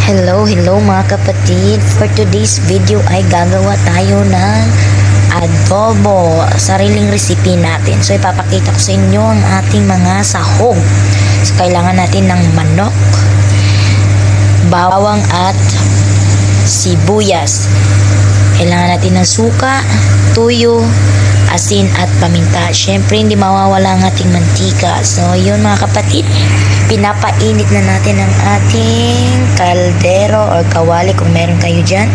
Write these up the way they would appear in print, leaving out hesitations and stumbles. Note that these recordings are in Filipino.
Hello mga kapatid. For today's video ay gagawa tayo ng adobo. Sariling recipe natin. So ipapakita ko sa inyo ang ating mga sahog. So kailangan natin ng manok, bawang at sibuyas. Kailangan natin ng suka, tuyo, asin at paminta. Syempre hindi mawawala ang ating mantika. So yun mga kapatid, pinapainit na natin ang ating kaldero or kawali kung meron kayo dyan.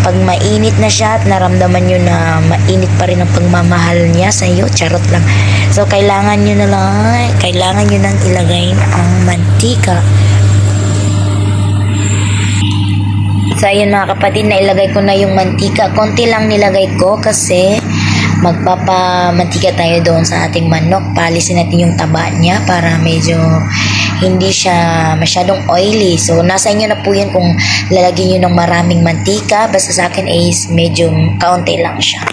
Pag mainit na siya at naramdaman nyo na mainit pa rin ang pagmamahal niya sa iyo, charot lang. So kailangan nyo nang ilagay ang mantika. So ayun mga kapatid, nailagay ko na yung mantika. Konti lang nilagay ko kasi magpapamantika tayo doon sa ating manok. Paalisin natin yung taba niya para medyo hindi siya masyadong oily. So nasa inyo na po yan kung lalagyan nyo ng maraming mantika. Basta sa akin is medyo kaunti lang siya.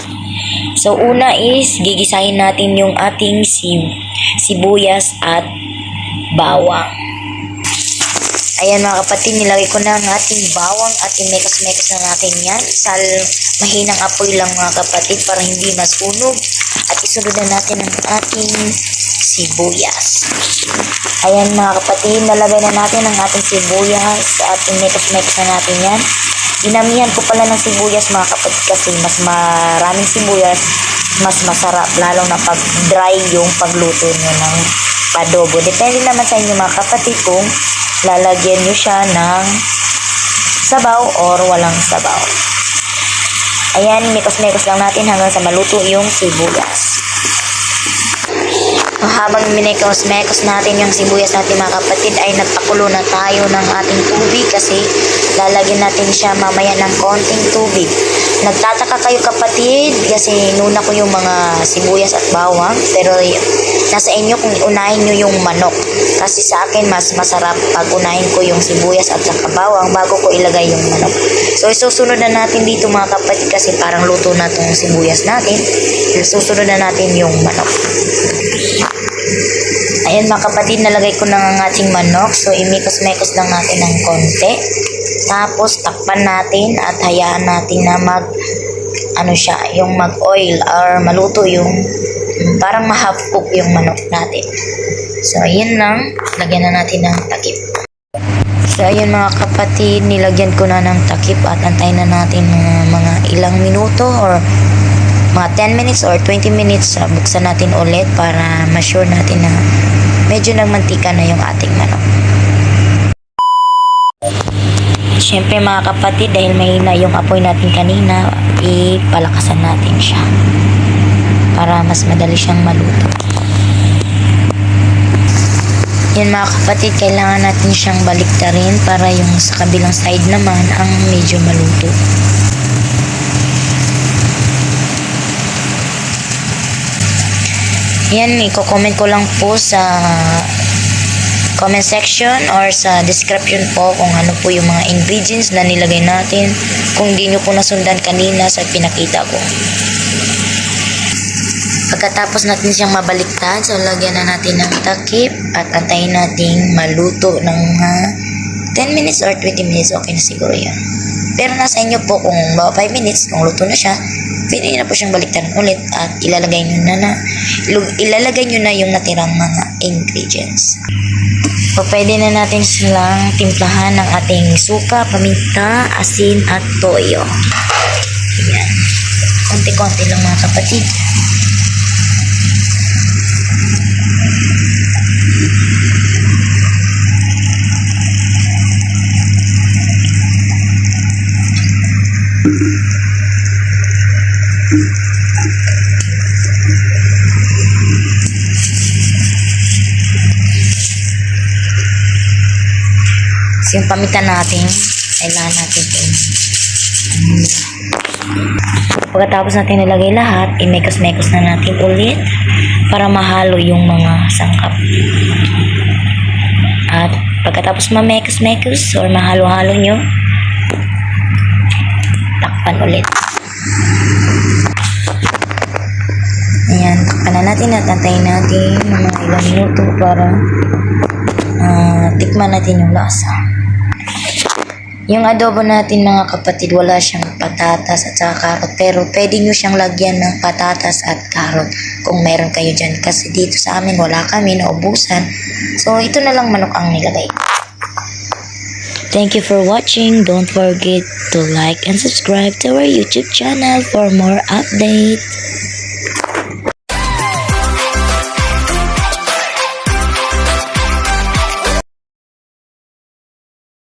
So una is gigisahin natin yung ating sibuyas at bawang. Ayan mga kapatid, nilagay ko na ang ating bawang at imekas-mekas na natin yan. Sa mahinang apoy lang mga kapatid para hindi masunog. At isunod na natin ang ating sibuyas. Ayan mga kapatid, nalagay na natin ang ating sibuyas at imekas-mekas na natin yan. Dinamihan ko pala ng sibuyas mga kapatid kasi mas maraming sibuyas, mas masarap. Lalong na pag dry yung pagluto nyo ng adobo. Depende naman sa inyo mga kapatid kung lalagyan nyo siya ng sabaw or walang sabaw. Ayan, mekos-mekos lang natin hanggang sa maluto yung sibuyas. Habang minekos-mekos natin yung sibuyas natin mga kapatid ay nagpakulo na tayo ng ating tubig kasi lalagyan natin siya mamaya ng konting tubig. Nagtataka kayo kapatid kasi nuna ko yung mga sibuyas at bawang, pero nasa inyo kung unahin nyo yung manok. Kasi sa akin mas masarap pag unahin ko yung sibuyas at saka bawang bago ko ilagay yung manok. So isusunod na natin dito mga kapatid kasi parang luto na itong sibuyas natin. Isusunod na natin yung manok. Ayan mga kapatid, nalagay ko na ang ating manok. So imikos-mekos lang natin ng konti. Tapos takpan natin at hayaan natin na mag-oil or maluto yung parang ma-half cook yung manok natin. So ayan lang, lagyan na natin ng takip. So ayan mga kapatid, nilagyan ko na ng takip at antayin na natin mga ilang minuto or mga 10 minutes or 20 minutes. Buksan natin ulit para ma-sure natin na medyo nagmantika na yung ating manok. Siyempre mga kapatid, dahil mahina yung apoy natin kanina, ipalakasan natin siya para mas madali siyang maluto. Yan mga kapatid, kailangan natin siyang baliktarin para yung sa kabilang side naman ang medyo maluto. Yan, i-comment ko lang po sa comment section or sa description po kung ano po yung mga ingredients na nilagay natin kung hindi nyo po nasundan kanina sa pinakita ko. Pagkatapos natin siyang mabaliktad, so lagyan na natin ng takip at antayin natin maluto ng 10 minutes or 20 minutes, okay na siguro yan. Pero nasa inyo po kung 5 minutes, kung luto na siya, pwede na po siyang baliktaran ulit at ilalagay nyo na yung natirang mga ingredients. So, pwede na natin silang timplahan ng ating suka, paminta, asin at toyo. Ayan. Konti-konti lang mga kapatid. So, yung paminta natin, kailangan natin ito. Pagkatapos natin nilagay lahat, imekos-mekos na natin ulit para mahalo yung mga sangkap. At pagkatapos mamekos-mekos or mahalo-halo nyo, takpan ulit. Ayan, takpan na natin at antayin natin ng mga ilang minuto para tikman natin yung lasa. Yung adobo natin mga kapatid, wala siyang patatas at saka karot. Pero pwede nyo siyang lagyan ng patatas at karot kung meron kayo dyan. Kasi dito sa amin wala kami, naubusan. So ito na lang manok ang nilagay. Thank you for watching. Don't forget to like and subscribe to our YouTube channel for more updates.